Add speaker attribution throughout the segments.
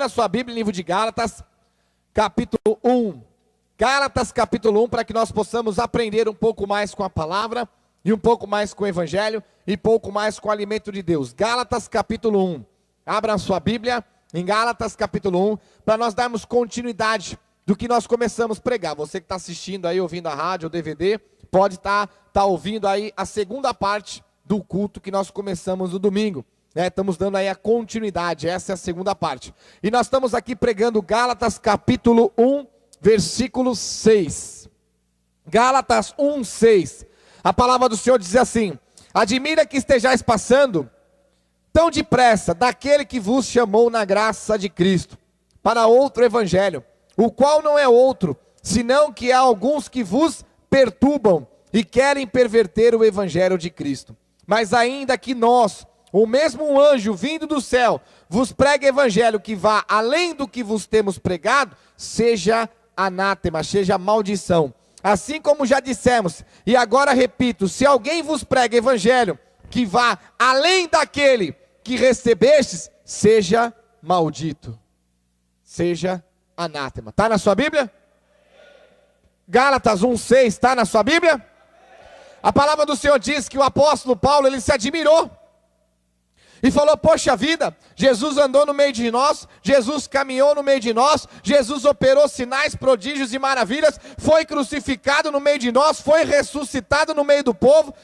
Speaker 1: Abra sua Bíblia, livro de Gálatas, capítulo 1. Gálatas, capítulo 1, para que nós possamos aprender um pouco mais com a palavra, e um pouco mais com o Evangelho, e um pouco mais com o alimento de Deus. Gálatas, capítulo 1. Abra sua Bíblia em Gálatas, capítulo 1, para nós darmos continuidade do que nós começamos a pregar. Você que está assistindo aí, ouvindo a rádio ou DVD, pode estar ouvindo aí a segunda parte do culto que nós começamos no domingo. Estamos dando aí a continuidade, essa é a segunda parte. E nós estamos aqui pregando Gálatas capítulo 1, versículo 6. Gálatas 1, 6. A palavra do Senhor diz assim: admira que estejais passando tão depressa daquele que vos chamou na graça de Cristo, para outro evangelho, o qual não é outro, senão que há alguns que vos perturbam e querem perverter o evangelho de Cristo. Mas ainda que nós, o mesmo anjo vindo do céu, vos pregue evangelho que vá além do que vos temos pregado, seja anátema, seja maldição. Assim como já dissemos, e agora repito, se alguém vos prega evangelho que vá além daquele que recebestes, seja maldito, seja anátema. Está na sua Bíblia? Gálatas 1,6, está na sua Bíblia? A palavra do Senhor diz que o apóstolo Paulo, ele se admirou e falou: poxa vida, Jesus andou no meio de nós, Jesus caminhou no meio de nós, Jesus operou sinais, prodígios e maravilhas, foi crucificado no meio de nós, foi ressuscitado no meio do povo,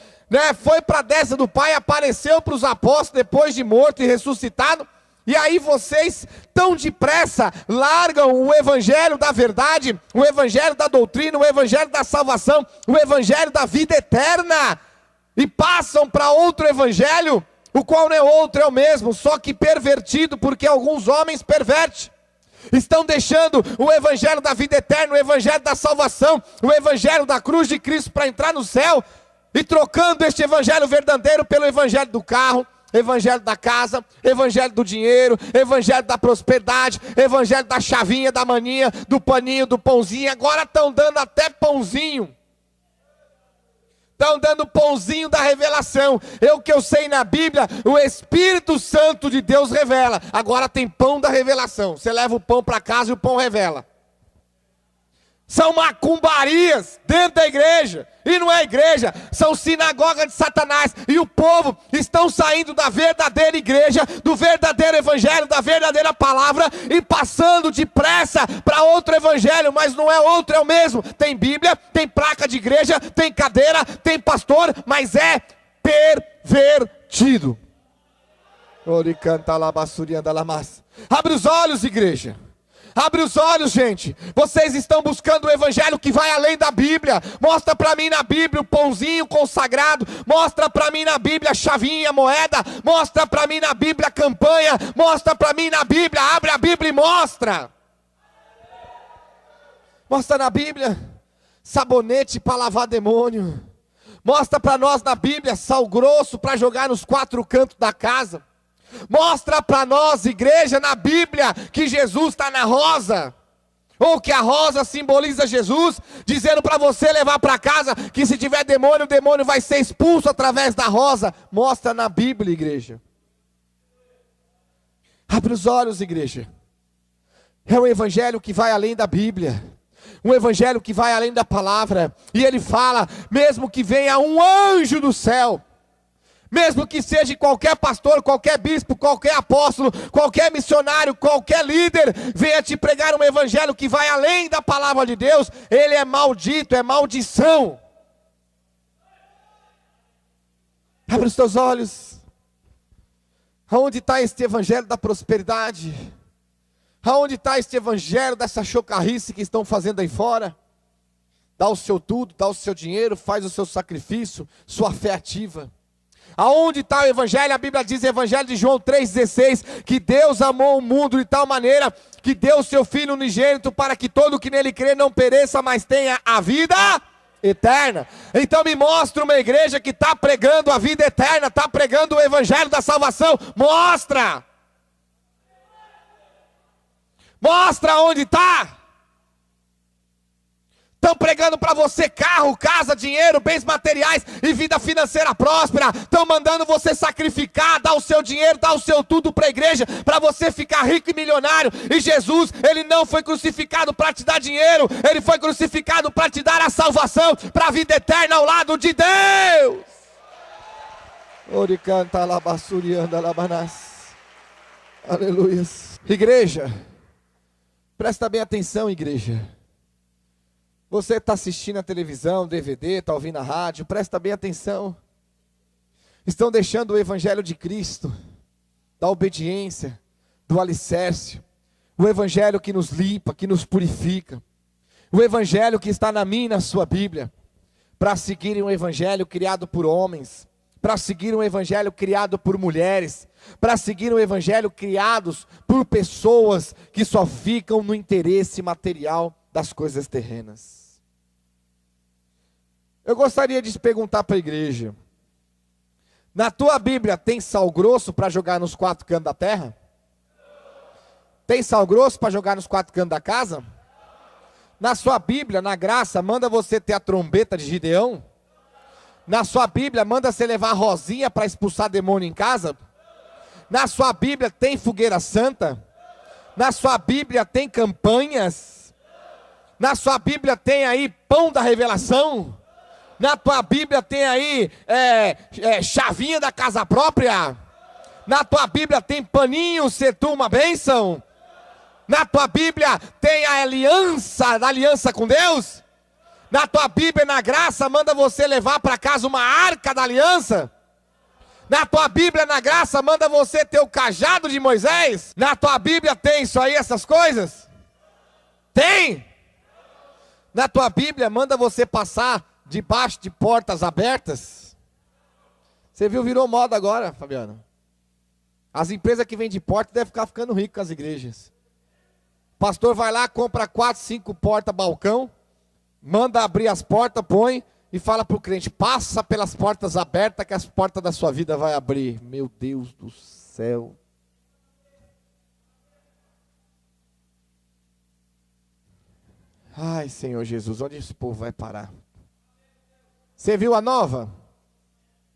Speaker 1: foi para a destra do Pai, apareceu para os apóstolos depois de morto e ressuscitado. E aí vocês tão depressa largam o evangelho da verdade, o evangelho da doutrina, o evangelho da salvação, o evangelho da vida eterna, e passam para outro evangelho, o qual não é outro, é o mesmo, só que pervertido, porque alguns homens pervertem. Estão deixando o evangelho da vida eterna, o evangelho da salvação, o evangelho da cruz de Cristo para entrar no céu, e trocando este evangelho verdadeiro pelo evangelho do carro, evangelho da casa, evangelho do dinheiro, evangelho da prosperidade, evangelho da chavinha, da maninha, do paninho, do pãozinho. Agora estão dando até pãozinho. Estão dando pãozinho da revelação. O que eu sei na Bíblia, o Espírito Santo de Deus revela. Agora tem pão da revelação. Você leva o pão para casa e o pão revela. São macumbarias dentro da igreja, e não é igreja, são sinagogas de Satanás, e o povo estão saindo da verdadeira igreja, do verdadeiro evangelho, da verdadeira palavra, e passando depressa para outro evangelho, mas não é outro, é o mesmo. Tem Bíblia, tem placa de igreja, tem cadeira, tem pastor, mas é pervertido. Abre os olhos, igreja. Abre os olhos, gente. Vocês estão buscando o evangelho que vai além da Bíblia. Mostra para mim na Bíblia o pãozinho consagrado. Mostra para mim na Bíblia a chavinha, a moeda. Mostra para mim na Bíblia a campanha. Mostra para mim na Bíblia. Abre a Bíblia e mostra. Mostra na Bíblia sabonete para lavar demônio. Mostra para nós na Bíblia sal grosso para jogar nos quatro cantos da casa. Mostra para nós, igreja, na Bíblia, que Jesus está na rosa, ou que a rosa simboliza Jesus, dizendo para você levar para casa, que se tiver demônio, o demônio vai ser expulso através da rosa. Mostra na Bíblia, igreja. Abre os olhos, igreja. É um evangelho que vai além da Bíblia, um evangelho que vai além da palavra. E ele fala, mesmo que venha um anjo do céu, mesmo que seja qualquer pastor, qualquer bispo, qualquer apóstolo, qualquer missionário, qualquer líder, venha te pregar um evangelho que vai além da palavra de Deus, ele é maldito, é maldição. Abre os teus olhos. Aonde está este evangelho da prosperidade? Aonde está este evangelho dessa chocarrice que estão fazendo aí fora? Dá o seu tudo, dá o seu dinheiro, faz o seu sacrifício, sua fé ativa. Aonde está o evangelho? A Bíblia diz, evangelho de João 3,16, que Deus amou o mundo de tal maneira que deu o seu Filho unigênito para que todo que nele crê não pereça, mas tenha a vida eterna. Então me mostra uma igreja que está pregando a vida eterna, está pregando o evangelho da salvação. Mostra! Mostra onde está. Estão pregando para você carro, casa, dinheiro, bens materiais e vida financeira próspera. Estão mandando você sacrificar, dar o seu dinheiro, dar o seu tudo para a igreja, para você ficar rico e milionário. E Jesus, ele não foi crucificado para te dar dinheiro, ele foi crucificado para te dar a salvação, para a vida eterna ao lado de Deus. Oricanta labassurianda labanás. Aleluia. Igreja, presta bem atenção, igreja. Você está assistindo a televisão, DVD, está ouvindo a rádio, presta bem atenção. Estão deixando o evangelho de Cristo, da obediência, do alicerce, o evangelho que nos limpa, que nos purifica, o evangelho que está na minha e na sua Bíblia, para seguirem um evangelho criado por homens, para seguir um evangelho criado por mulheres, para seguir um evangelho criados por pessoas que só ficam no interesse material das coisas terrenas. Eu gostaria de te perguntar para a igreja: na tua Bíblia tem sal grosso para jogar nos 4 cantos da terra? Tem sal grosso para jogar nos 4 cantos da casa? Na sua Bíblia, na graça, manda você ter a trombeta de Gideão? Na sua Bíblia, manda você levar a rosinha para expulsar demônio em casa? Na sua Bíblia tem fogueira santa? Na sua Bíblia tem campanhas? Na sua Bíblia tem aí pão da revelação? Na tua Bíblia tem aí chavinha da casa própria? Na tua Bíblia tem paninho, ser tu uma bênção? Na tua Bíblia tem a aliança com Deus? Na tua Bíblia, na graça, manda você levar para casa uma arca da aliança? Na tua Bíblia, na graça, manda você ter o cajado de Moisés? Na tua Bíblia tem isso aí, essas coisas? Tem? Na tua Bíblia, manda você passar debaixo de portas abertas? Você viu, virou moda agora, Fabiano. As empresas que vendem porta devem ficar ficando ricas com as igrejas. O pastor vai lá, compra 4, 5 portas balcão, manda abrir as portas, põe e fala para o crente: passa pelas portas abertas que as portas da sua vida vai abrir. Meu Deus do céu. Ai, Senhor Jesus, onde esse povo vai parar? Você viu a nova?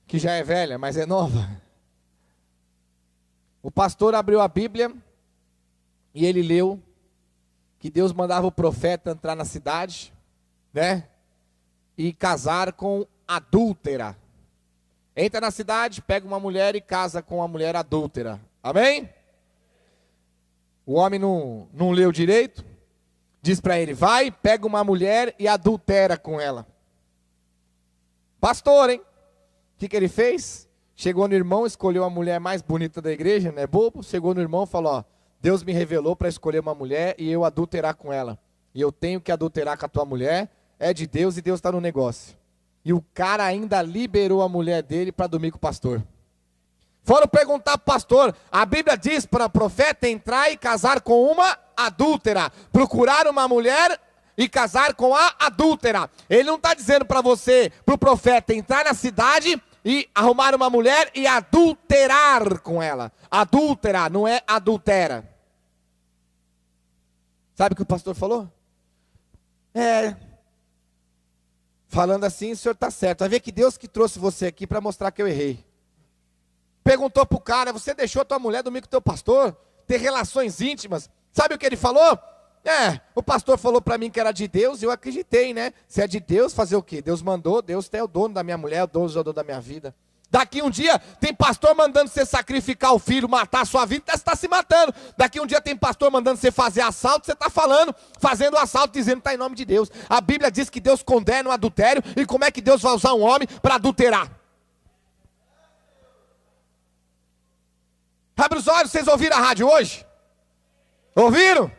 Speaker 1: Que já é velha, mas é nova. O pastor abriu a Bíblia e ele leu que Deus mandava o profeta entrar na cidade, né? E casar com adúltera. Entra na cidade, pega uma mulher e casa com uma mulher adúltera. Amém? O homem não leu direito. Diz para ele: vai, pega uma mulher e adultera com ela. Pastor, hein? O que ele fez? Chegou no irmão, escolheu a mulher mais bonita da igreja, não é bobo? Chegou no irmão e falou: ó, Deus me revelou para escolher uma mulher e eu adulterar com ela. E eu tenho que adulterar com a tua mulher, é de Deus e Deus está no negócio. E o cara ainda liberou a mulher dele para dormir com o pastor. Foram perguntar para o pastor: a Bíblia diz para o profeta entrar e casar com uma adúltera, procurar uma mulher e casar com a adúltera. Ele não está dizendo para você, para o profeta, entrar na cidade e arrumar uma mulher e adulterar com ela. Adúltera, não é adultera. Sabe o que o pastor falou? Falando assim, o senhor está certo. Vai ver que Deus que trouxe você aqui para mostrar que eu errei. Perguntou para o cara: você deixou tua mulher dormir com o teu pastor? Ter relações íntimas? Sabe o que ele falou? O pastor falou para mim que era de Deus e eu acreditei, né? Se é de Deus, fazer o quê? Deus mandou, Deus é o dono da minha mulher, Deus é o dono da minha vida. Daqui um dia tem pastor mandando você sacrificar o filho, matar a sua vida, você está se matando. Daqui um dia tem pastor mandando você fazer assalto, você está fazendo assalto, dizendo que está em nome de Deus. A Bíblia diz que Deus condena o adultério, e como é que Deus vai usar um homem para adulterar? Abre os olhos, vocês ouviram a rádio hoje? Ouviram?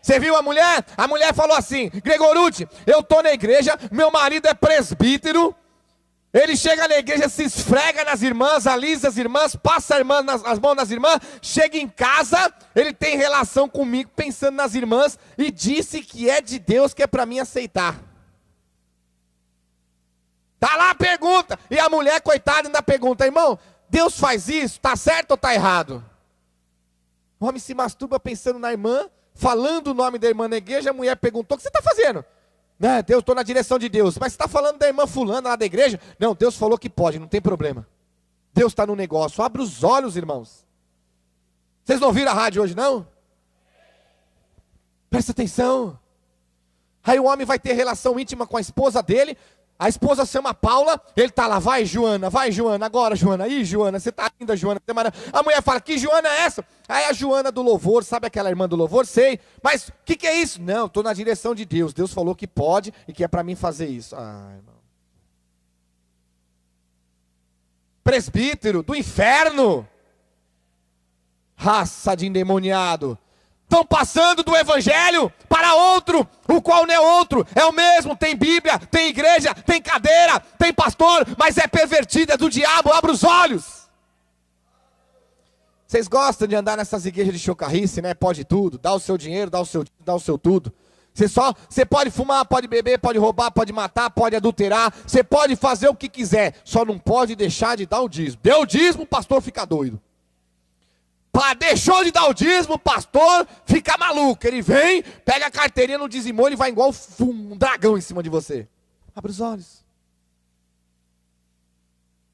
Speaker 1: Você viu a mulher? A mulher falou assim: Gregoruti, eu estou na igreja, meu marido é presbítero, ele chega na igreja, se esfrega nas irmãs, alisa as irmãs, passa as mãos nas irmãs, chega em casa, ele tem relação comigo pensando nas irmãs e disse que é de Deus, que é para mim aceitar. Tá lá a pergunta, e a mulher, coitada, ainda pergunta: irmão, Deus faz isso, está certo ou está errado? O homem se masturba pensando na irmã, falando o nome da irmã na igreja. A mulher perguntou: o que você está fazendo? Né? Deus, estou na direção de Deus. Mas você está falando da irmã fulana lá da igreja? Não, Deus falou que pode, não tem problema. Deus está no negócio. Abre os olhos, irmãos. Vocês não ouviram a rádio hoje, não? Presta atenção. Aí o homem vai ter relação íntima com a esposa dele. A esposa se chama Paula. Ele está lá, vai Joana, agora Joana. Ih, Joana, você está linda, Joana. A mulher fala, que Joana é essa? Aí a Joana do louvor, sabe aquela irmã do louvor? Sei. Mas o que é isso? Não, estou na direção de Deus. Deus falou que pode e que é para mim fazer isso. Ah, irmão. Presbítero do inferno. Raça de endemoniado. Estão passando do evangelho para outro, o qual não é outro, é o mesmo, tem Bíblia, tem igreja, tem cadeira, tem pastor, mas é pervertido, é do diabo, abre os olhos. Vocês gostam de andar nessas igrejas de chocarrice, né? Pode tudo, dá o seu dinheiro, dá o seu tudo. Você pode fumar, pode beber, pode roubar, pode matar, pode adulterar, você pode fazer o que quiser, só não pode deixar de dar o dízimo. Deu o dízimo, o pastor fica doido. Deixou de dar o dízimo, o pastor fica maluco. Ele vem, pega a carteirinha no dizimou, ele vai igual um dragão em cima de você. Abre os olhos.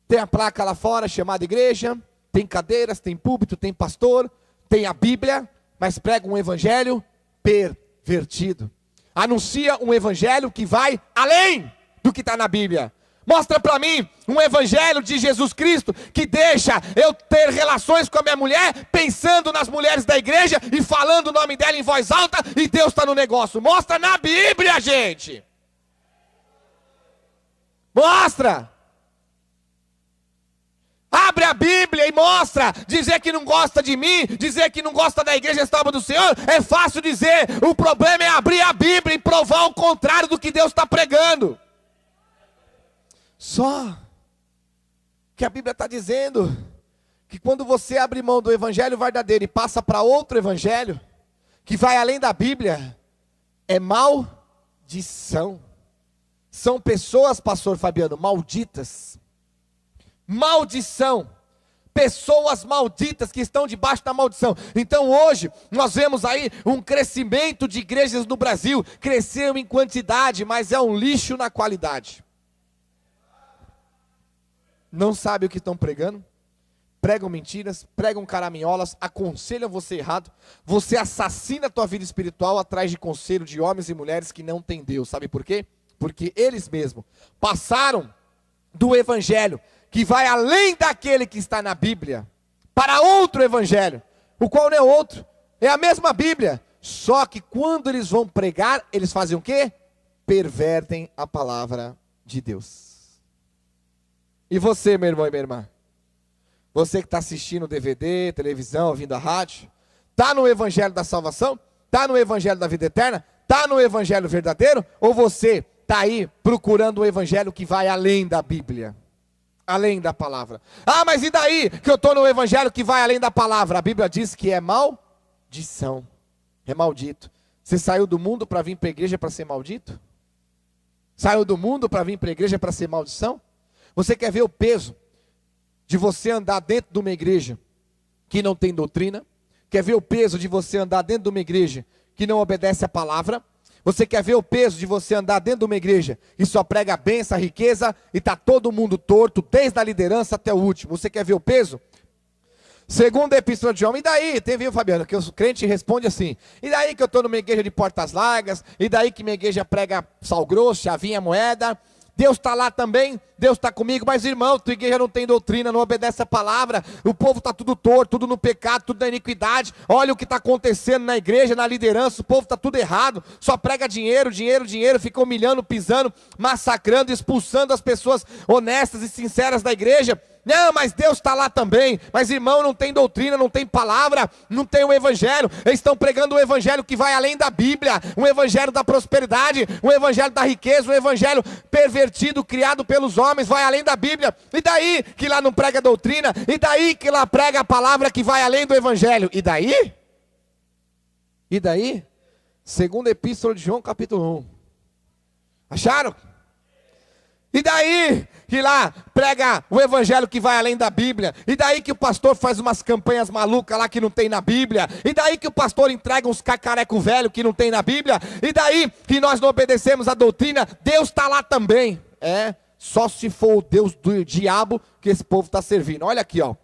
Speaker 1: Tem a placa lá fora chamada igreja, tem cadeiras, tem púlpito, tem pastor, tem a Bíblia, mas prega um evangelho pervertido. Anuncia um evangelho que vai além do que está na Bíblia. Mostra para mim um evangelho de Jesus Cristo que deixa eu ter relações com a minha mulher, pensando nas mulheres da igreja e falando o nome dela em voz alta e Deus está no negócio. Mostra na Bíblia, gente. Mostra. Abre a Bíblia e mostra. Dizer que não gosta de mim, dizer que não gosta da igreja estável do Senhor, é fácil dizer. O problema é abrir a Bíblia e provar o contrário do que Deus está pregando. Só que a Bíblia está dizendo que quando você abre mão do evangelho verdadeiro e passa para outro evangelho, que vai além da Bíblia, é maldição. São pessoas, pastor Fabiano, malditas. Maldição. Pessoas malditas que estão debaixo da maldição. Então hoje nós vemos aí um crescimento de igrejas no Brasil. Cresceu em quantidade, mas é um lixo na qualidade. Não sabe o que estão pregando, pregam mentiras, pregam caraminholas, aconselham você errado, você assassina a tua vida espiritual atrás de conselho de homens e mulheres que não têm Deus. Sabe por quê? Porque eles mesmos passaram do evangelho, que vai além daquele que está na Bíblia, para outro evangelho, o qual não é outro, é a mesma Bíblia, só que quando eles vão pregar, eles fazem o quê? Pervertem a palavra de Deus. E você, meu irmão e minha irmã? Você que está assistindo DVD, televisão, ouvindo a rádio, está no evangelho da salvação? Está no evangelho da vida eterna? Está no evangelho verdadeiro? Ou você está aí procurando um evangelho que vai além da Bíblia? Além da palavra. Ah, mas e daí que eu estou no evangelho que vai além da palavra? A Bíblia diz que é maldição. É maldito. Você saiu do mundo para vir para a igreja para ser maldito? Saiu do mundo para vir para a igreja para ser maldição? Você quer ver o peso de você andar dentro de uma igreja que não tem doutrina? Quer ver o peso de você andar dentro de uma igreja que não obedece a palavra? Você quer ver o peso de você andar dentro de uma igreja e só prega a bênção, a riqueza e está todo mundo torto, desde a liderança até o último? Você quer ver o peso? Segunda epístola de João, e daí? Tem, viu, Fabiano, que o crente responde assim, e daí que eu estou numa igreja de portas largas, e daí que minha igreja prega sal grosso, chavinha, moeda, Deus está lá também, Deus está comigo, mas irmão, tua igreja não tem doutrina, não obedece a palavra, o povo está tudo torto, tudo no pecado, tudo na iniquidade, olha o que está acontecendo na igreja, na liderança, o povo está tudo errado, só prega dinheiro, dinheiro, dinheiro, fica humilhando, pisando, massacrando, expulsando as pessoas honestas e sinceras da igreja. Não, mas Deus está lá também. Mas irmão, não tem doutrina, não tem palavra, não tem o evangelho. Eles estão pregando um evangelho que vai além da Bíblia, um evangelho da prosperidade, um evangelho da riqueza, um evangelho pervertido, criado pelos homens, vai além da Bíblia. E daí que lá não prega doutrina? E daí que lá prega a palavra que vai além do evangelho? E daí? E daí? Segunda epístola de João, capítulo 1. Acharam? E daí que lá prega o evangelho que vai além da Bíblia? E daí que o pastor faz umas campanhas malucas lá que não tem na Bíblia? E daí que o pastor entrega uns cacareco velho que não tem na Bíblia? E daí que nós não obedecemos a doutrina? Deus está lá também. Só se for o Deus do diabo que esse povo está servindo. Olha aqui, ó.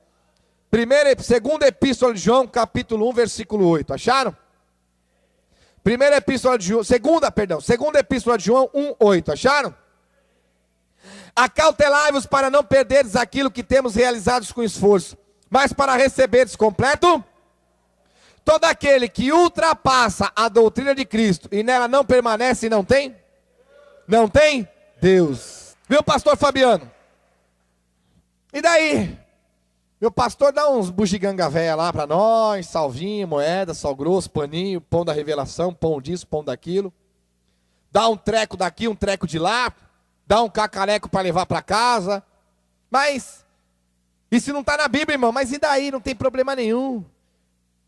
Speaker 1: Segunda epístola de João, capítulo 1, versículo 8. Acharam? Segunda epístola de João 1, 8. Acharam? Acautelai-vos para não perderes aquilo que temos realizado com esforço, mas para receberes completo. Todo aquele que ultrapassa a doutrina de Cristo e nela não permanece, não tem? Não tem? Deus. Viu, pastor Fabiano? E daí? Meu pastor dá uns bugiganga véia lá para nós, salvinho, moeda, sal grosso, paninho, pão da revelação, pão disso, pão daquilo. Dá um treco daqui, um treco de lá. Dá um cacareco para levar para casa. Mas, isso não está na Bíblia, irmão. Mas e daí? Não tem problema nenhum.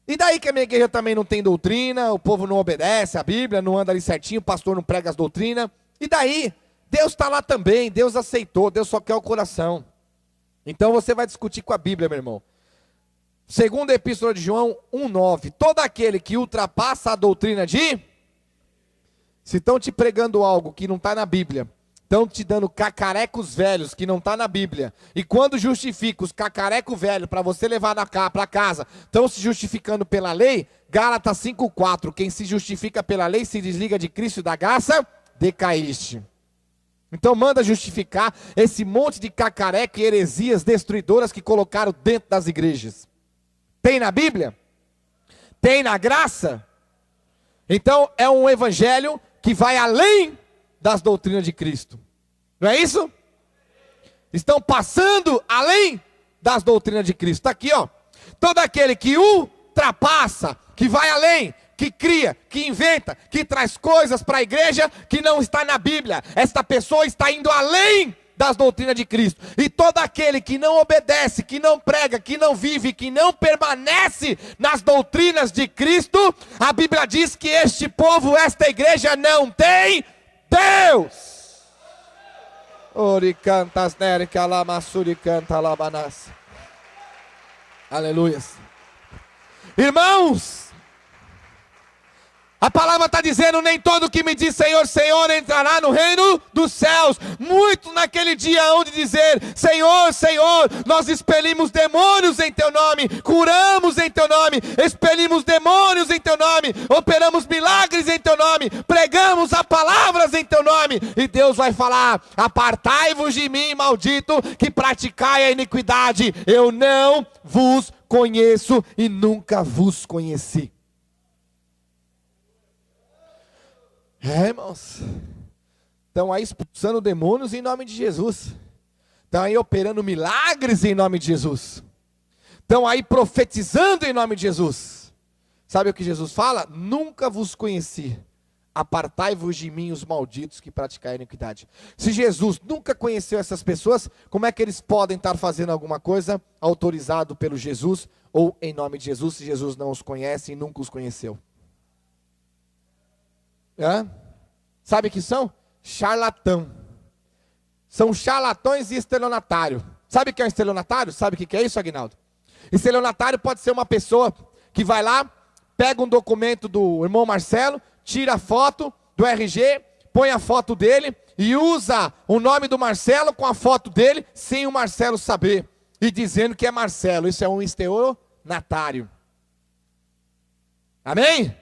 Speaker 1: E daí que a minha igreja também não tem doutrina, o povo não obedece a Bíblia, não anda ali certinho, o pastor não prega as doutrinas. E daí? Deus está lá também, Deus aceitou, Deus só quer o coração. Então você vai discutir com a Bíblia, meu irmão. Segunda epístola de João 1,9. Todo aquele que ultrapassa a doutrina de... Se estão te pregando algo que não está na Bíblia, estão te dando cacarecos velhos que não está na Bíblia, e quando justifica os cacarecos velhos para você levar para casa, estão se justificando pela lei. Gálatas 5,4. Quem se justifica pela lei se desliga de Cristo e da graça, decaíste. Então manda justificar esse monte de cacareco e heresias destruidoras que colocaram dentro das igrejas. Tem na Bíblia? Tem na graça? Então é um evangelho que vai além das doutrinas de Cristo. Não é isso? Estão passando além das doutrinas de Cristo. Está aqui, ó. Todo aquele que ultrapassa, que vai além, que cria, que inventa, que traz coisas para a igreja que não está na Bíblia. Esta pessoa está indo além das doutrinas de Cristo. E todo aquele que não obedece, que não prega, que não vive, que não permanece nas doutrinas de Cristo, a Bíblia diz que este povo, esta igreja não tem Deus. Oricantas nerica lamassuri canta labanas. Aleluias. Irmãos, a palavra está dizendo: nem todo que me diz Senhor, Senhor entrará no reino dos céus. Muito naquele dia hão de dizer: Senhor, Senhor, nós expelimos demônios em teu nome, curamos em teu nome, expelimos demônios em teu nome, operamos milagres em teu nome, pregamos a palavras em teu nome. E Deus vai falar: apartai-vos de mim, maldito, que praticai a iniquidade. Eu não vos conheço e nunca vos conheci. Irmãos, estão aí expulsando demônios em nome de Jesus, estão aí operando milagres em nome de Jesus, estão aí profetizando em nome de Jesus. Sabe o que Jesus fala? Nunca vos conheci, apartai-vos de mim os malditos que praticam iniquidade. Se Jesus nunca conheceu essas pessoas, como é que eles podem estar fazendo alguma coisa autorizado pelo Jesus ou em nome de Jesus, se Jesus não os conhece e nunca os conheceu? Sabe o que são? Charlatão. São charlatões e estelionatário. Sabe o que é um estelionatário? Sabe o que é isso, Aguinaldo? Estelionatário pode ser uma pessoa que vai lá, pega um documento do irmão Marcelo, tira a foto do RG, põe a foto dele e usa o nome do Marcelo com a foto dele, sem o Marcelo saber, e dizendo que é Marcelo. Isso é um estelionatário. Amém?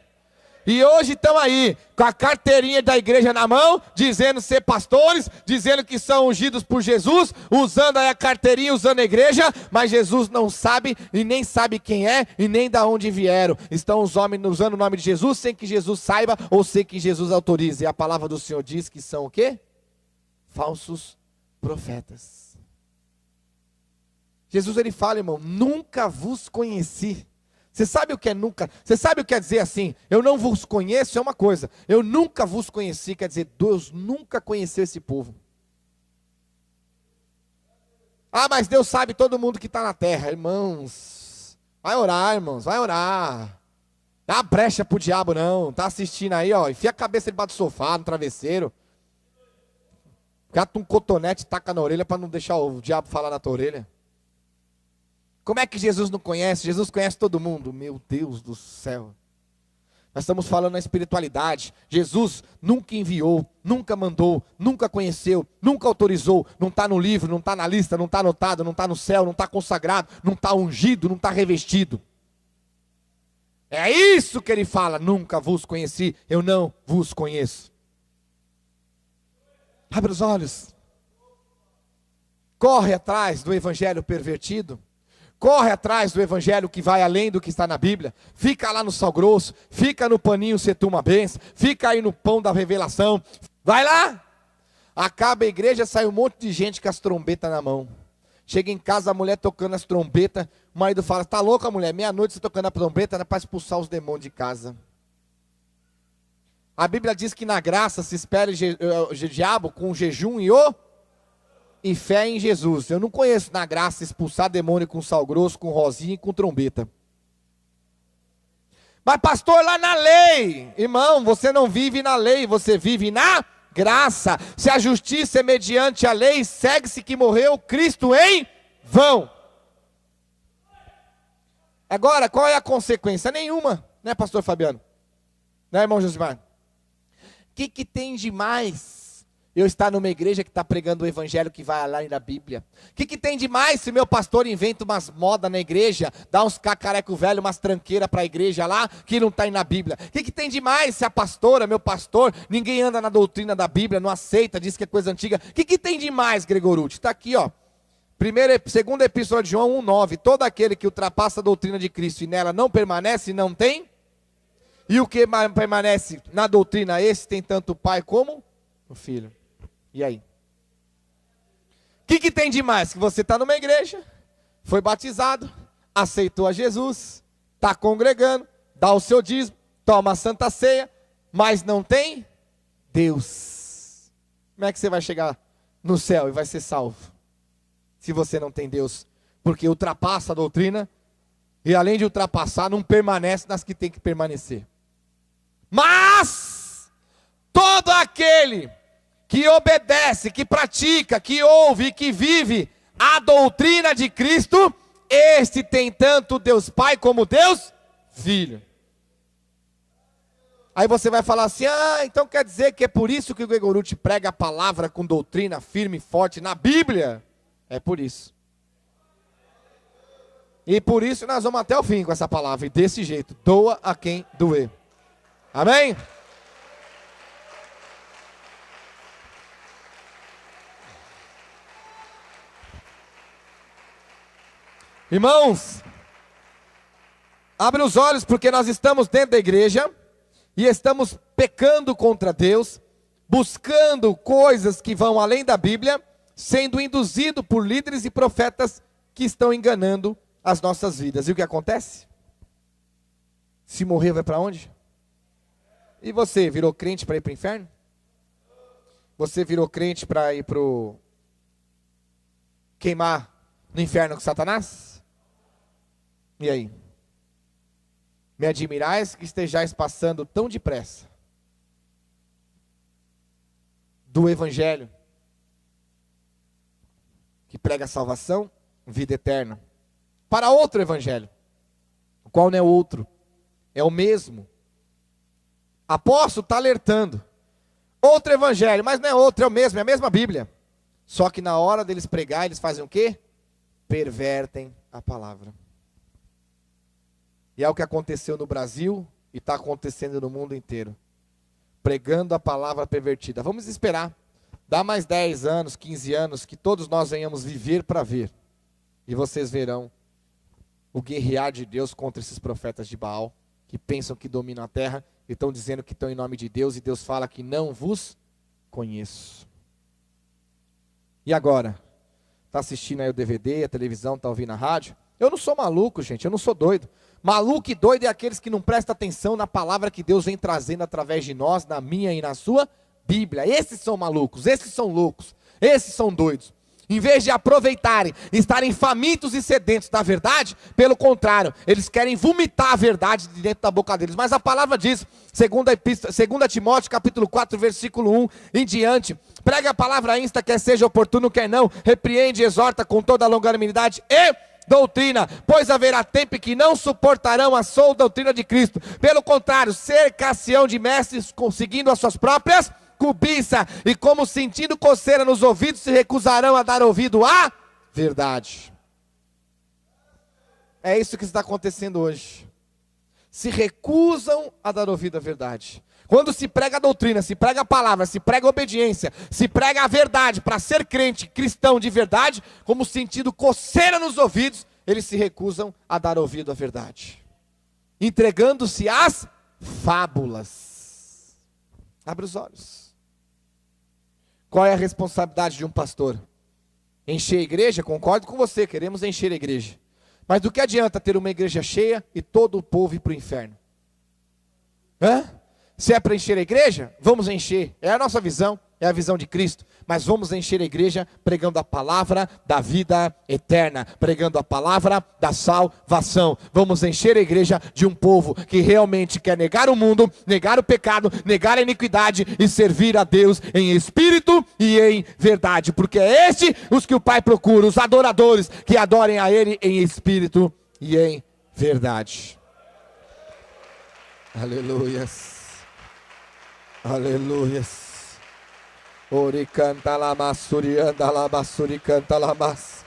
Speaker 1: E hoje estão aí, com a carteirinha da igreja na mão, dizendo ser pastores, dizendo que são ungidos por Jesus, usando aí a carteirinha, usando a igreja, mas Jesus não sabe, e nem sabe quem é, e nem de onde vieram. Estão os homens usando o nome de Jesus, sem que Jesus saiba, ou sem que Jesus autorize. E a palavra do Senhor diz que são o quê? Falsos profetas. Jesus, ele fala, irmão: nunca vos conheci. Você sabe o que é nunca? Você sabe o que quer dizer assim? Eu não vos conheço é uma coisa. Eu nunca vos conheci, quer dizer, Deus nunca conheceu esse povo. Ah, mas Deus sabe todo mundo que está na terra. Irmãos, vai orar, irmãos, vai orar. Dá brecha pro diabo não. Tá assistindo aí, ó, enfia a cabeça debaixo do sofá, no travesseiro. Cata um cotonete e taca na orelha para não deixar o diabo falar na tua orelha. Como é que Jesus não conhece? Jesus conhece todo mundo. Meu Deus do céu. Nós estamos falando na espiritualidade. Jesus nunca enviou, nunca mandou, nunca conheceu, nunca autorizou. Não está no livro, não está na lista, não está anotado, não está no céu, não está consagrado, não está ungido, não está revestido. É isso que ele fala. Nunca vos conheci, eu não vos conheço. Abre os olhos. Corre atrás do evangelho pervertido. Corre atrás do evangelho que vai além do que está na Bíblia. Fica lá no sal grosso. Fica no paninho se tu uma benção. Fica aí no pão da revelação. Vai lá. Acaba a igreja, sai um monte de gente com as trombetas na mão. Chega em casa, a mulher tocando as trombetas. O marido fala, tá louca mulher? Meia-noite você tocando a trombeta, era para expulsar os demônios de casa. A Bíblia diz que na graça se espera o diabo com jejum e fé em Jesus. Eu não conheço na graça expulsar demônio com sal grosso, com rosinha e com trombeta. Mas pastor, lá na lei. Irmão, você não vive na lei, você vive na graça. Se a justiça é mediante a lei, segue-se que morreu Cristo em vão. Agora, qual é a consequência? Nenhuma, né, pastor Fabiano? Né, irmão Josimar? O que tem de mais eu estar numa igreja que está pregando o evangelho que vai além da Bíblia? O que tem de mais se meu pastor inventa umas modas na igreja, dá uns cacareco velho, umas tranqueiras para a igreja lá, que não está aí na Bíblia? O que tem de mais se a pastora, meu pastor, ninguém anda na doutrina da Bíblia, não aceita, diz que é coisa antiga? O que tem de mais, Gregorucci? Está aqui, ó. Segunda epístola de João 1,9. Todo aquele que ultrapassa a doutrina de Cristo e nela não permanece, não tem. E o que permanece na doutrina, esse tem tanto o pai como o filho. E aí? O que tem de mais? Que você está numa igreja, foi batizado, aceitou a Jesus, está congregando, dá o seu dízimo, toma a santa ceia, mas não tem Deus. Como é que você vai chegar no céu e vai ser salvo? Se você não tem Deus, porque ultrapassa a doutrina, e além de ultrapassar, não permanece nas que tem que permanecer. Mas, todo aquele que obedece, que pratica, que ouve e que vive a doutrina de Cristo, este tem tanto Deus Pai como Deus Filho. Aí você vai falar assim, então quer dizer que é por isso que o Gregorucci prega a palavra com doutrina firme e forte na Bíblia? É por isso. E por isso nós vamos até o fim com essa palavra. E desse jeito, doa a quem doer. Amém? Irmãos, abre os olhos porque nós estamos dentro da igreja e estamos pecando contra Deus, buscando coisas que vão além da Bíblia, sendo induzido por líderes e profetas que estão enganando as nossas vidas. E o que acontece? Se morrer, vai para onde? E você, virou crente para ir para o inferno? Você virou crente para ir para queimar no inferno com Satanás? E aí? Me admirais que estejais passando tão depressa do evangelho que prega salvação, vida eterna, para outro evangelho, o qual não é outro, é o mesmo. Apóstolo está alertando, outro evangelho, mas não é outro, é o mesmo, é a mesma Bíblia, só que na hora deles pregar, eles fazem o quê? Pervertem a palavra. E é o que aconteceu no Brasil e está acontecendo no mundo inteiro, pregando a palavra pervertida. Vamos esperar, dá mais 10 anos, 15 anos, que todos nós venhamos viver para ver, e vocês verão o guerrear de Deus contra esses profetas de Baal, que pensam que dominam a terra, e estão dizendo que estão em nome de Deus, e Deus fala que não vos conheço. E agora? Está assistindo aí o DVD, a televisão, está ouvindo a rádio? Eu não sou maluco, gente, eu não sou doido. Maluco e doido é aqueles que não prestam atenção na palavra que Deus vem trazendo através de nós, na minha e na sua Bíblia. Esses são malucos, esses são loucos, esses são doidos. Em vez de aproveitarem, estarem famintos e sedentos da verdade, pelo contrário, eles querem vomitar a verdade de dentro da boca deles. Mas a palavra diz, 2 Timóteo capítulo 4, versículo 1 em diante: prega a palavra insta, quer seja oportuno, quer não, repreende e exorta com toda a longanimidade e doutrina, pois haverá tempo em que não suportarão a sã doutrina de Cristo. Pelo contrário, cercar-se-ão de mestres, conseguindo as suas próprias cobiça, e como sentindo coceira nos ouvidos, se recusarão a dar ouvido à verdade. É isso que está acontecendo hoje. Se recusam a dar ouvido à verdade. Quando se prega a doutrina, se prega a palavra, se prega a obediência, se prega a verdade, para ser crente, cristão de verdade, como sentindo coceira nos ouvidos, eles se recusam a dar ouvido à verdade, entregando-se às fábulas. Abre os olhos. Qual é a responsabilidade de um pastor? Encher a igreja? Concordo com você, queremos encher a igreja. Mas do que adianta ter uma igreja cheia e todo o povo ir para o inferno? Se é para encher a igreja, vamos encher. É a nossa visão, é a visão de Cristo. Mas vamos encher a igreja pregando a palavra da vida eterna, pregando a palavra da salvação. Vamos encher a igreja de um povo que realmente quer negar o mundo, negar o pecado, negar a iniquidade e servir a Deus em espírito e em verdade. Porque é este os que o Pai procura, os adoradores que adorem a Ele em espírito e em verdade. Aleluias. Aleluias. Ori canta lamassuri anda lamassuri canta lamas.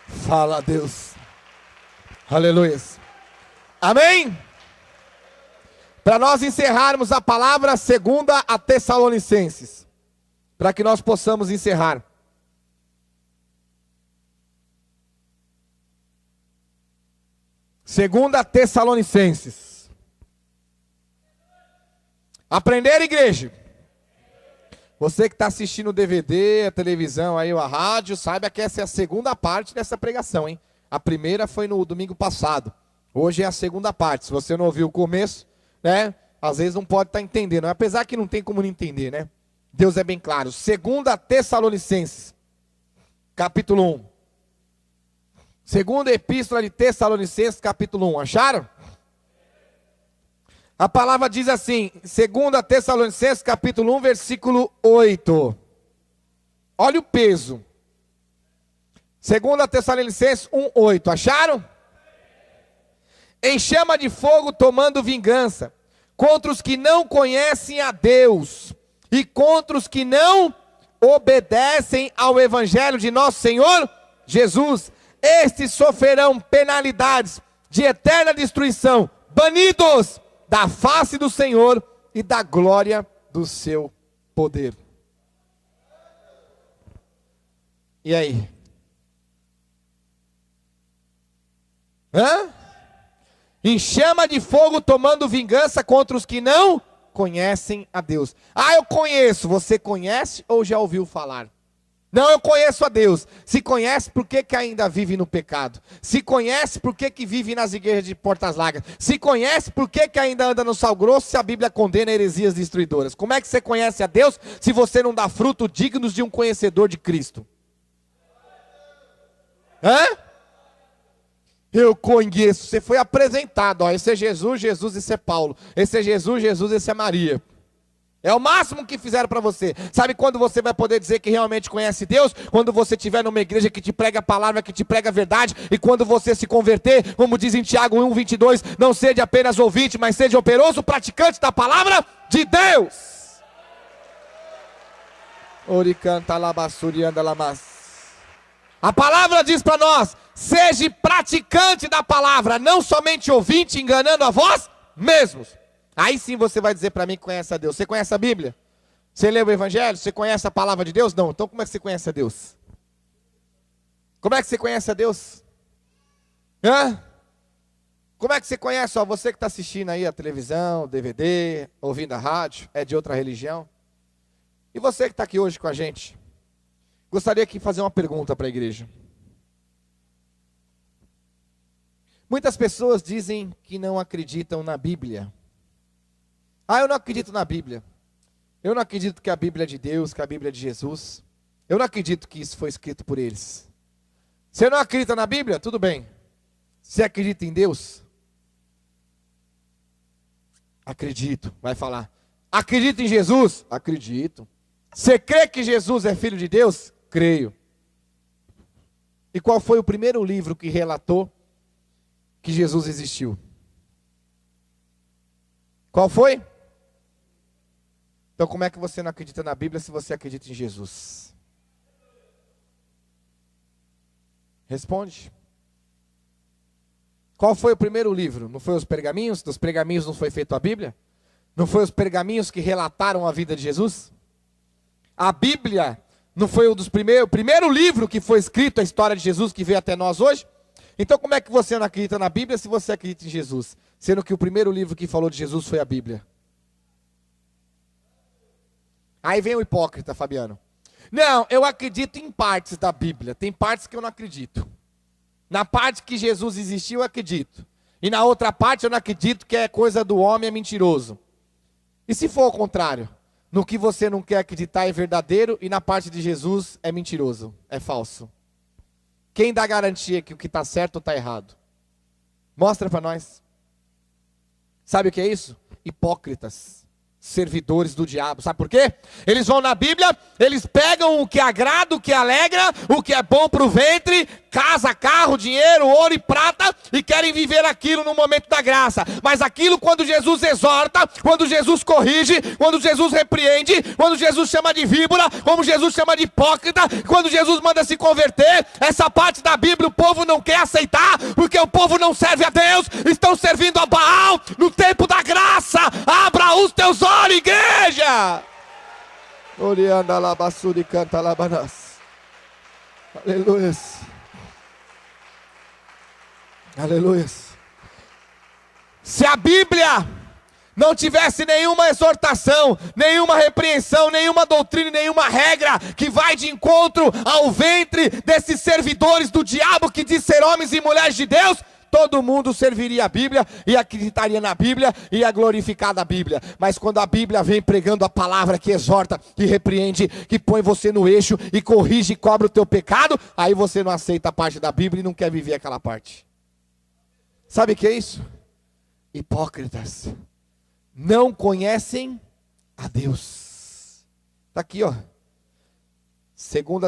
Speaker 1: Fala, Deus. Aleluias. Amém? Para nós encerrarmos a palavra, 2 a Tessalonicenses, para que nós possamos encerrar. Segunda Tessalonicenses. Aprender, igreja. Você que está assistindo o DVD, a televisão, aí, a rádio, saiba que essa é a segunda parte dessa pregação, hein? A primeira foi no domingo passado. Hoje é a segunda parte. Se você não ouviu o começo, né? Às vezes não pode estar entendendo. Apesar que não tem como não entender, né? Deus é bem claro. 2 Tessalonicenses, capítulo 1. Segunda epístola de Tessalonicenses, capítulo 1. Acharam? A palavra diz assim, 2 Tessalonicenses, capítulo 1, versículo 8. Olha o peso. 2 Tessalonicenses 1, 8. Acharam? Em chama de fogo tomando vingança contra os que não conhecem a Deus e contra os que não obedecem ao evangelho de nosso Senhor Jesus. Estes sofrerão penalidades de eterna destruição, banidos da face do Senhor e da glória do seu poder. E aí? Em chama de fogo tomando vingança contra os que não conhecem a Deus. Eu conheço. Você conhece ou já ouviu falar? Não, eu conheço a Deus. Se conhece, por que ainda vive no pecado? Se conhece, por que vive nas igrejas de portas largas? Se conhece, por que ainda anda no sal grosso, se a Bíblia condena heresias destruidoras? Como é que você conhece a Deus, se você não dá fruto dignos de um conhecedor de Cristo? Eu conheço. Você foi apresentado. Esse é Jesus, Jesus, esse é Paulo. Esse é Jesus, Jesus, esse é Maria. É o máximo que fizeram para você. Sabe quando você vai poder dizer que realmente conhece Deus? Quando você estiver numa igreja que te prega a palavra, que te prega a verdade. E quando você se converter, como diz em Tiago 1:22, não seja apenas ouvinte, mas seja operoso praticante da palavra de Deus. A palavra diz para nós, seja praticante da palavra, não somente ouvinte, enganando a vós mesmos. Aí sim você vai dizer para mim que conhece a Deus. Você conhece a Bíblia? Você lê o Evangelho? Você conhece a palavra de Deus? Não. Então como é que você conhece a Deus? Como é que você conhece a Deus? Como é que você conhece? Você que está assistindo aí a televisão, DVD, ouvindo a rádio, é de outra religião. E você que está aqui hoje com a gente, gostaria de fazer uma pergunta para a igreja. Muitas pessoas dizem que não acreditam na Bíblia. Eu não acredito na Bíblia. Eu não acredito que a Bíblia é de Deus, que a Bíblia é de Jesus. Eu não acredito que isso foi escrito por eles. Você não acredita na Bíblia? Tudo bem. Você acredita em Deus? Acredito. Vai falar. Acredita em Jesus? Acredito. Você crê que Jesus é filho de Deus? Creio. E qual foi o primeiro livro que relatou que Jesus existiu? Qual foi? Então como é que você não acredita na Bíblia se você acredita em Jesus? Responde. Qual foi o primeiro livro? Não foi os pergaminhos? Dos pergaminhos não foi feito a Bíblia? Não foi os pergaminhos que relataram a vida de Jesus? A Bíblia não foi o primeiro livro que foi escrito a história de Jesus que veio até nós hoje? Então como é que você não acredita na Bíblia se você acredita em Jesus? Sendo que o primeiro livro que falou de Jesus foi a Bíblia. Aí vem o hipócrita, Fabiano. Não, eu acredito em partes da Bíblia. Tem partes que eu não acredito. Na parte que Jesus existiu, eu acredito. E na outra parte eu não acredito, que é coisa do homem, é mentiroso. E se for o contrário? No que você não quer acreditar é verdadeiro e na parte de Jesus é mentiroso, é falso. Quem dá garantia que o que está certo está errado? Mostra para nós. Sabe o que é isso? Hipócritas. Servidores do diabo, sabe por quê? Eles vão na Bíblia, eles pegam o que agrada, o que alegra, o que é bom para o ventre, casa, carro, dinheiro, ouro e prata, e querem viver aquilo no momento da graça. Mas aquilo quando Jesus exorta, quando Jesus corrige, quando Jesus repreende, quando Jesus chama de víbora, como Jesus chama de hipócrita, quando Jesus manda se converter, essa parte da Bíblia o povo não quer aceitar, porque o povo não serve a Deus, estão servindo a Baal no tempo da graça. Abra os teus olhos, igreja! Orianda labassuri canta labanas. Aleluia. Aleluia. Se a Bíblia não tivesse nenhuma exortação, nenhuma repreensão, nenhuma doutrina, nenhuma regra que vai de encontro ao ventre desses servidores do diabo que diz ser homens e mulheres de Deus, todo mundo serviria a Bíblia e acreditaria na Bíblia e ia glorificar a Bíblia. Mas quando a Bíblia vem pregando a palavra que exorta, que repreende, que põe você no eixo e corrige e cobra o teu pecado, aí você não aceita a parte da Bíblia e não quer viver aquela parte. Sabe o que é isso? Hipócritas. Não conhecem a Deus. Está aqui, ó. 2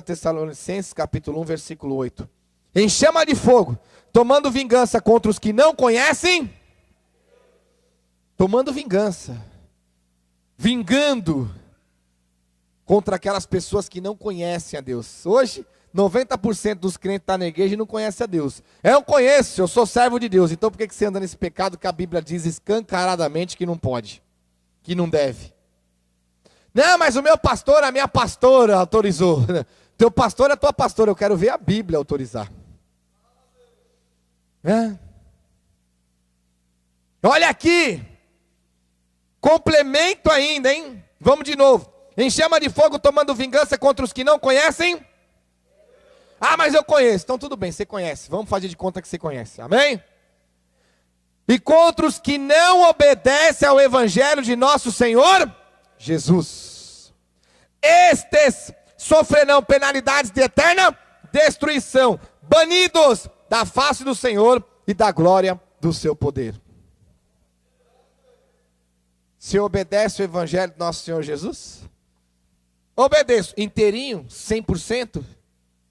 Speaker 1: Tessalonicenses, capítulo 1, versículo 8. Em chama de fogo, tomando vingança contra os que não conhecem. Tomando vingança. Vingando contra aquelas pessoas que não conhecem a Deus. Hoje, 90% dos crentes estão na igreja e não conhecem a Deus. Eu conheço, eu sou servo de Deus. Então por que você anda nesse pecado que a Bíblia diz escancaradamente que não pode? Que não deve? Não, mas o meu pastor, a minha pastora autorizou. Teu pastor é tua pastora, eu quero ver a Bíblia autorizar. Olha aqui. Complemento ainda, hein? Vamos de novo. Em chama de fogo, tomando vingança contra os que não conhecem. Ah, mas eu conheço. Então tudo bem, você conhece. Vamos fazer de conta que você conhece. Amém? E contra os que não obedecem ao evangelho de nosso Senhor Jesus. Estes sofrerão penalidades de eterna destruição, banidos da face do Senhor e da glória do seu poder. Você obedece o evangelho do nosso Senhor Jesus? Obedeço. Inteirinho? 100%?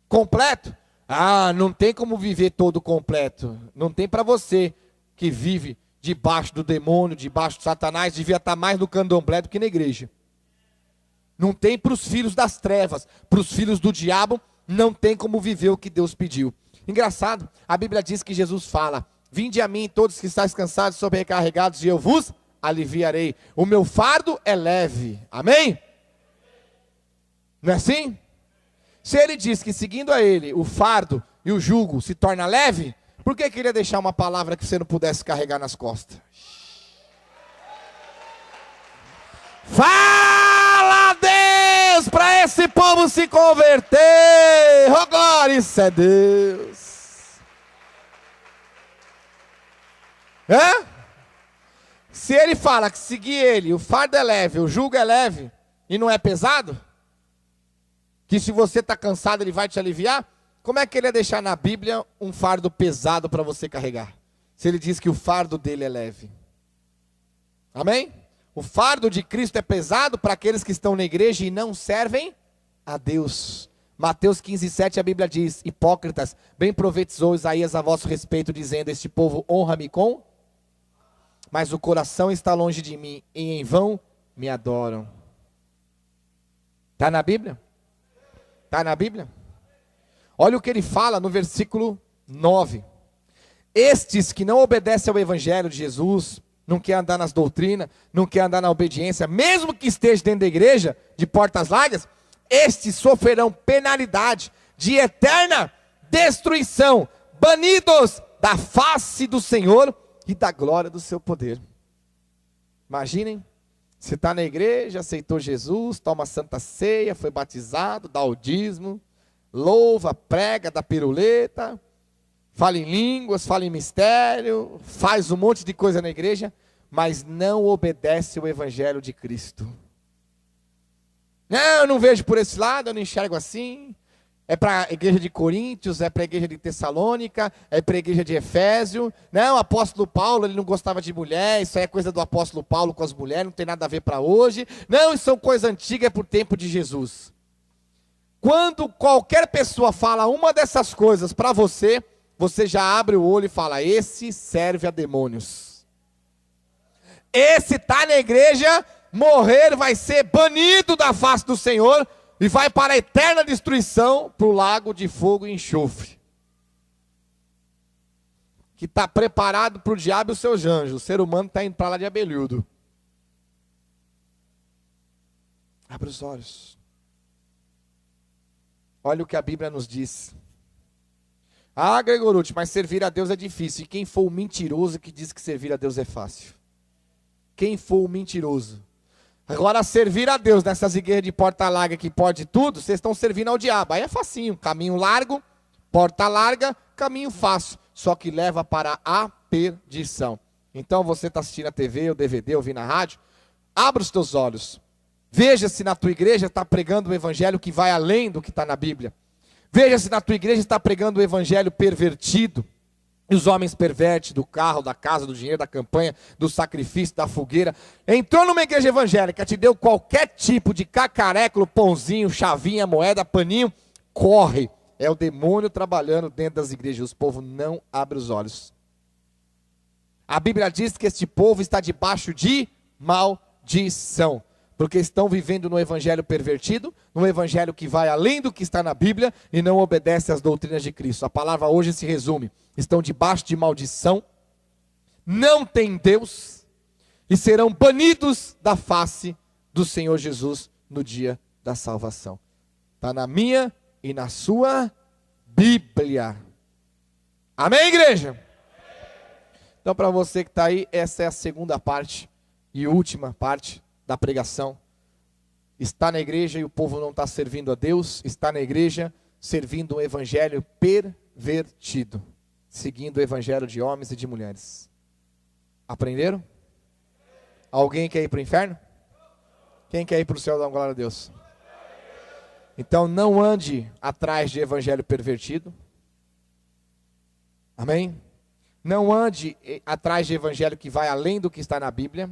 Speaker 1: Completo? Ah, não tem como viver todo completo. Não tem para você que vive debaixo do demônio, debaixo do Satanás, devia estar mais no candomblé do que na igreja. Não tem para os filhos das trevas, para os filhos do diabo, não tem como viver o que Deus pediu. Engraçado, a Bíblia diz que Jesus fala: vinde a mim todos que estáis cansados e sobrecarregados e eu vos aliviarei. O meu fardo é leve. Amém? Não é assim? Se ele diz que seguindo a ele, o fardo e o jugo se torna leve, por que queria deixar uma palavra que você não pudesse carregar nas costas? Fala, Deus, para esse povo se converter. Oh, glória, isso é Deus. Se ele fala que seguir ele, o fardo é leve, o jugo é leve e não é pesado, que se você está cansado ele vai te aliviar, como é que ele ia deixar na Bíblia um fardo pesado para você carregar? Se ele diz que o fardo dele é leve. Amém? O fardo de Cristo é pesado para aqueles que estão na igreja e não servem a Deus. Mateus 15:7 a Bíblia diz: hipócritas, bem profetizou Isaías a vosso respeito, dizendo: este povo honra-me com, mas o coração está longe de mim, e em vão me adoram. Está na Bíblia? Está na Bíblia? Olha o que ele fala no versículo 9. Estes que não obedecem ao Evangelho de Jesus, não quer andar nas doutrinas, não quer andar na obediência, mesmo que esteja dentro da igreja, de portas largas, estes sofrerão penalidade de eterna destruição, banidos da face do Senhor e da glória do seu poder. Imaginem, você está na igreja, aceitou Jesus, toma a santa ceia, foi batizado, dá o dízimo, louva, prega, dá piruleta, fala em línguas, fala em mistério, faz um monte de coisa na igreja, mas não obedece o Evangelho de Cristo. Não, eu não vejo por esse lado, eu não enxergo assim. É para a igreja de Coríntios, é para a igreja de Tessalônica, é para a igreja de Efésio. Não, o apóstolo Paulo, ele não gostava de mulher, isso aí é coisa do apóstolo Paulo com as mulheres, não tem nada a ver para hoje. Não, isso são coisa antiga, é por tempo de Jesus. Quando qualquer pessoa fala uma dessas coisas para você, você já abre o olho e fala: esse serve a demônios. Esse está na igreja, morrer vai ser banido da face do Senhor e vai para a eterna destruição, para o lago de fogo e enxofre. Que está preparado para o diabo e os seus anjos. O ser humano está indo para lá de abelhudo. Abre os olhos. Olha o que a Bíblia nos diz. Ah, Gregorute, mas servir a Deus é difícil. E quem for o mentiroso que diz que servir a Deus é fácil? Quem for o mentiroso? Agora, servir a Deus nessas igrejas de porta larga que pode tudo, vocês estão servindo ao diabo. Aí é facinho, caminho largo, porta larga, caminho fácil, só que leva para a perdição. Então você está assistindo a TV, o DVD, ouvindo a rádio, abra os teus olhos. Veja se na tua igreja está pregando o evangelho que vai além do que está na Bíblia. Veja se na tua igreja está pregando o evangelho pervertido. E os homens pervertem do carro, da casa, do dinheiro, da campanha, do sacrifício, da fogueira. Entrou numa igreja evangélica, te deu qualquer tipo de cacareco, pãozinho, chavinha, moeda, paninho, corre. É o demônio trabalhando dentro das igrejas. O povo não abre os olhos. A Bíblia diz que este povo está debaixo de maldição. Porque estão vivendo no evangelho pervertido, no evangelho que vai além do que está na Bíblia e não obedece às doutrinas de Cristo. A palavra hoje se resume: estão debaixo de maldição, não têm Deus e serão banidos da face do Senhor Jesus no dia da salvação. Está na minha e na sua Bíblia. Amém, igreja? Então, para você que está aí, essa é a segunda parte e última parte da pregação. Está na igreja e o povo não está servindo a Deus, está na igreja servindo um evangelho pervertido, seguindo o evangelho de homens e de mulheres. Aprenderam? Alguém quer ir para o inferno? Quem quer ir para o céu? Dá uma glória a Deus. Então não ande atrás de evangelho pervertido. Amém? Não ande atrás de evangelho que vai além do que está na Bíblia.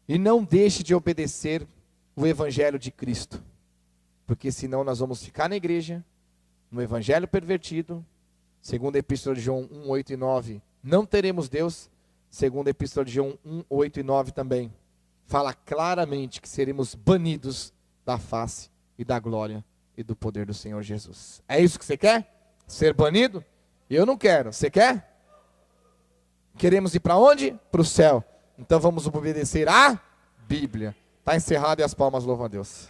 Speaker 1: E não deixe de obedecer o evangelho de Cristo. Porque senão nós vamos ficar na igreja, no evangelho pervertido. Segundo a Epístola de João 1, 8 e 9, não teremos Deus. Segundo a Epístola de João 1, 8 e 9 também, fala claramente que seremos banidos da face e da glória e do poder do Senhor Jesus. É isso que você quer? Ser banido? Eu não quero. Você quer? Queremos ir para onde? Para o céu. Então vamos obedecer à Bíblia. Está encerrado e as palmas louvam a Deus.